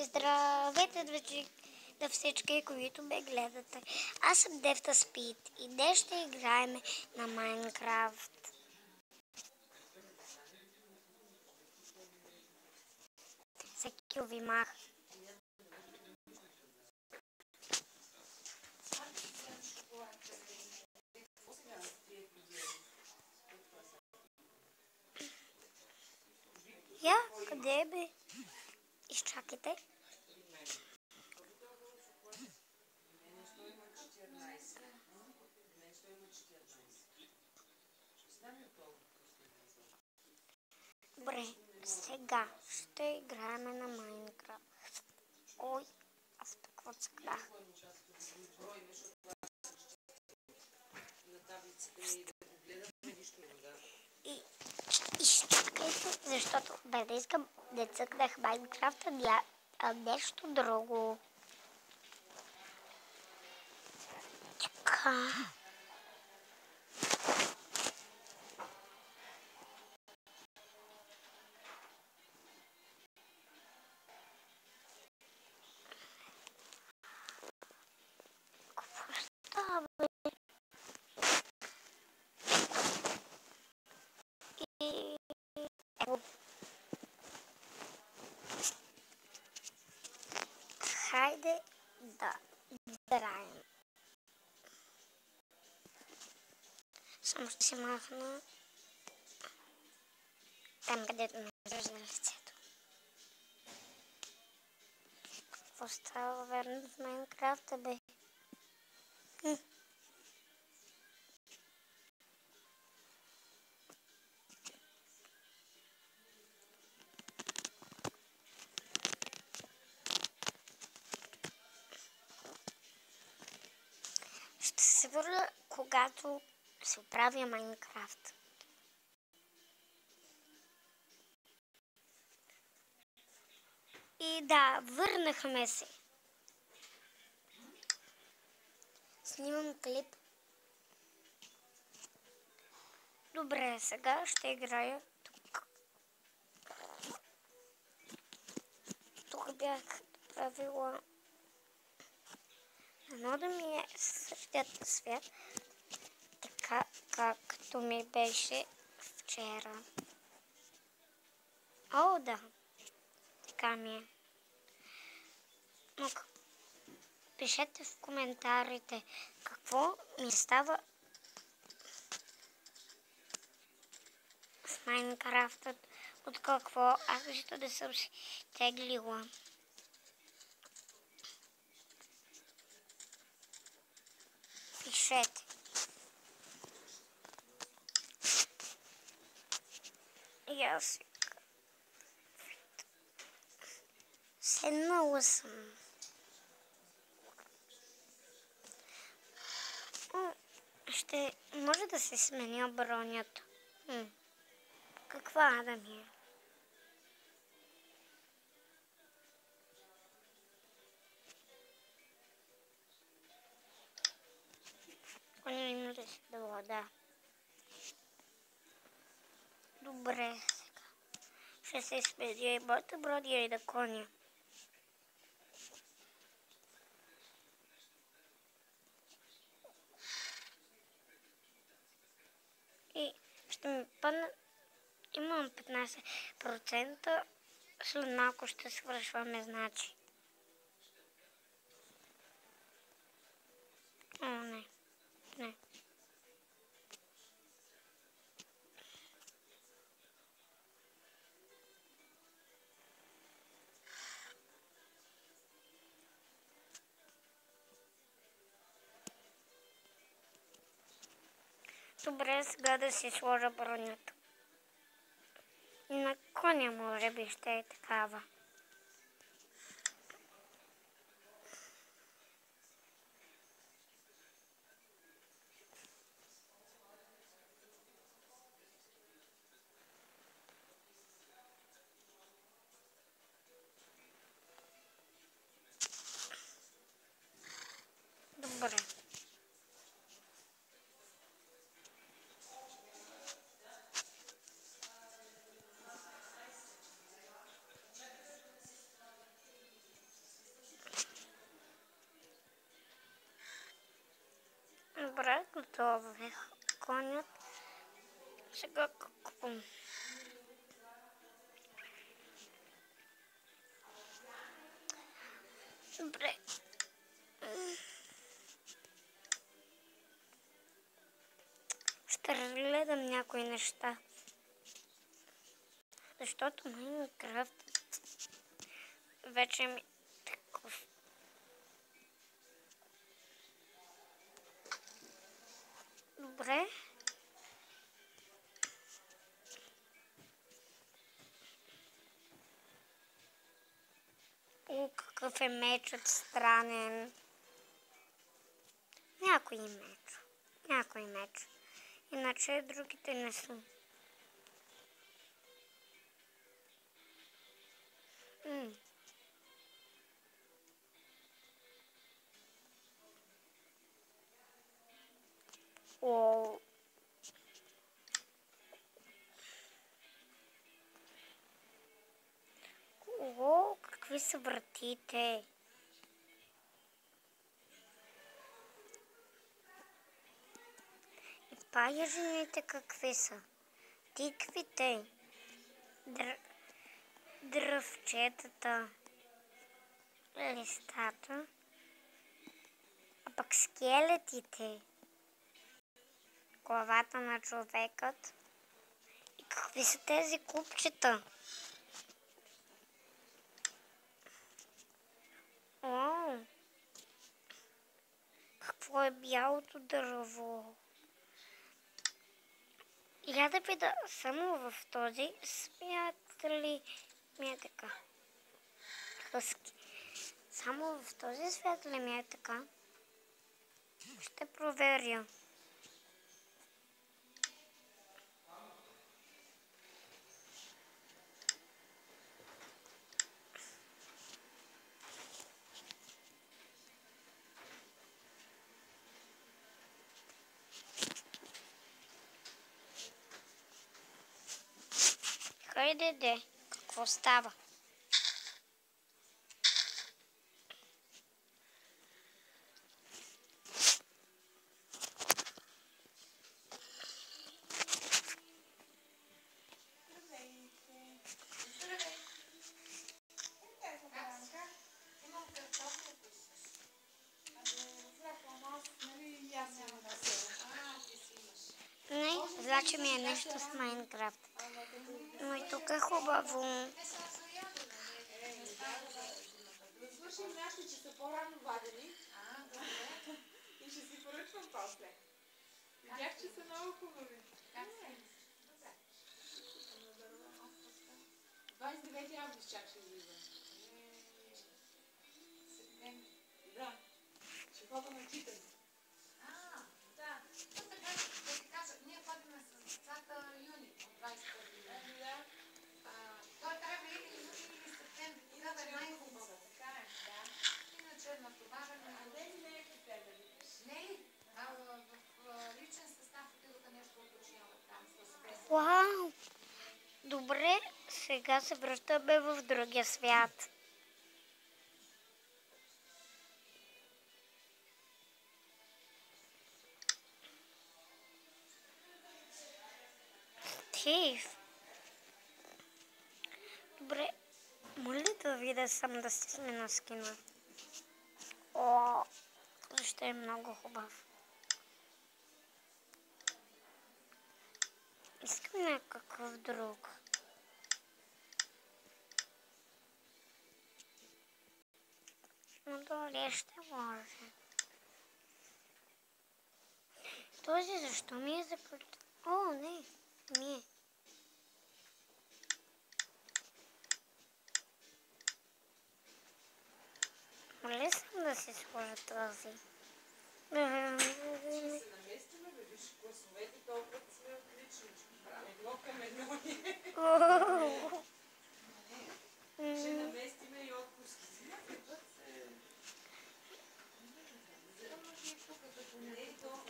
Здравейте на всички, които ме гледате. Аз съм Девта Спид и днес ще играем на Майнкрафт. Всеки ви мах. Я, къде бе? Изчакайте. Добре, сега ще играем на Майнкрафт. Ой, аз какво цъкнах. И изчакайте, защото бе да искам да цъкнах Майнкрафт, а нещо друго. Така. Какво става? И ево. Хайде да играем. Само ще си махна там, където ме вижда лицето. Какво става верно в Майнкрафта, бе? Ще се върна, когато се оправя Майнкрафт. И да, върнахме се. Снимам клип. Добре, сега ще играя тук. Тук бях правила едно да ми е същият свят, така както ми беше вчера. О, да. Така ми е. Но пишете в коментарите какво ми става в Майнкрафта, от какво аз вижда да съм си теглила. Пишете. И аз седнала съм. Ще може да се сменя бронята. Каква да ми е? Не има да се дала, да. Добре, сега. Ще се сменя и моята броня и на коня. И ще ми падна. Имам 15%. След малко ще свършваме, значи. О, не. Не. Добре, сега да си сложа бронята. И на коня може би ще е такава. Добре. Добре, конят. Сега какво? Добре. Ще разгледам някои неща. Защото Майнкрафт вече ми такъв. Добре. О, какъв е мечът странен. Някой меч. Иначе другите не са. О. О, какви са вратите. И паяжените какви са. Тиквите. Дръвчетата. Листата. А пък скелетите. Главата на човекът. И какви са тези купчета? О, какво е бялото дърво? Я да видя само в този свят ли ми е така? Хъски. Само в този свят ли ми е така? Ще проверя. Хайде, какво става? Не, значи ми е нещо с Майнкрафт. Но и тук е хубаво. Свършим нашите, че са по-рано вадени. И ще си поръчвам после. Видях, че са много хубави. 29 август чак ще излиза. Да. Ще ходя на читане. Да. Ние ходим с децата юни от 21 юни. Той трябва или юни, или септември. Това е най-хубаво. Иначе натоварване. Не е септември. Не ли? В личен състав отидоха нещо уточняват там с Вау! Добре, сега се връщаме в другия свят. Стив. Добре, моля да видя сам да си смена скина. О, ще е много хубав. Искам някакъв друг. Но дори ще може. Този защо ми е заключен? О, не, ми е. Моля съм да си сложа този. Ще се наместиме, бе, виж, класовете толкова сме отлични. Едно към едно ние. Ще наместиме и отпуските.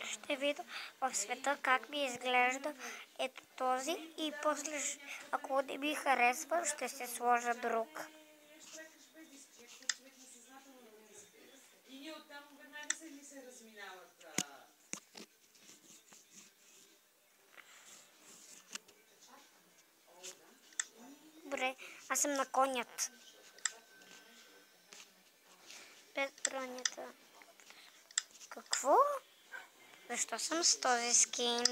Ще видя в света как ми изглежда ето този и после, ако не ми харесва, ще се сложа друг. И ние оттам веднага се разминават Добре, аз съм на конят. Без бронята. Какво? Защо съм с този скин?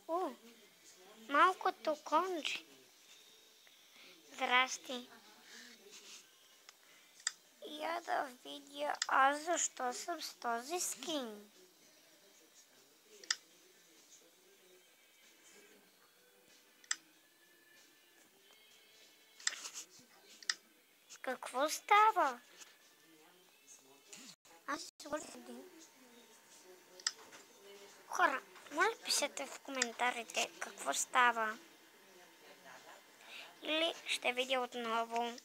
О, малкото конче. Здрасти. Я да видя аз защо съм с този скин. Какво става? Аз се видя. Хора, моля пишете в коментарите какво става. Или ще видя отново.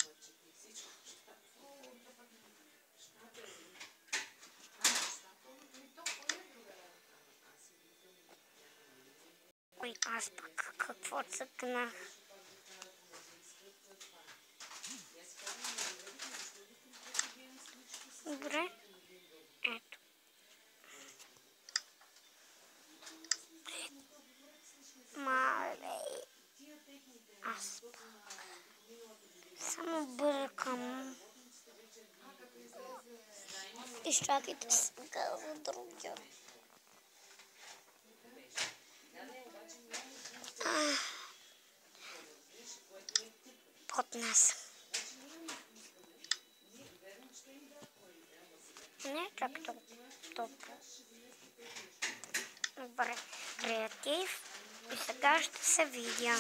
Ой, аз пък какво цъкнах. Добре. Ето. Мале. Аз само бъркам. Изчакайте сега за другия. Потнес. Не чак толкова. Добре. Креатив. И сега ще се видя.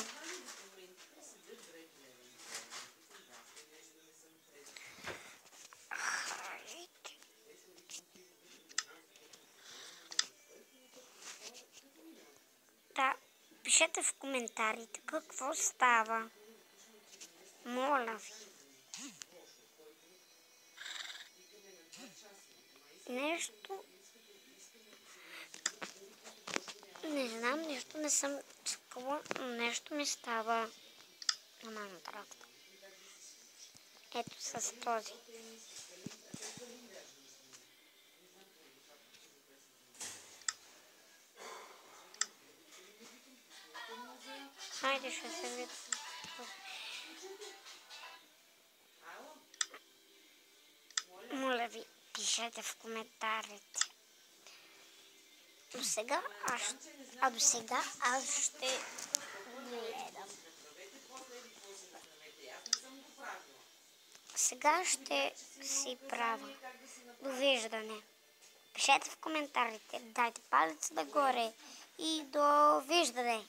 Да, пишете в коментарите какво става. Моля ви. Нещо... Не знам, нещо не съм чакала, но нещо ми става на моята работа. Ето с този. Хайде, ще се видя. Моля ви, пишете в коментарите. До сега аз ще гледам. Сега ще си правя. Довиждане. Пишете в коментарите, дайте палец нагоре и довиждане.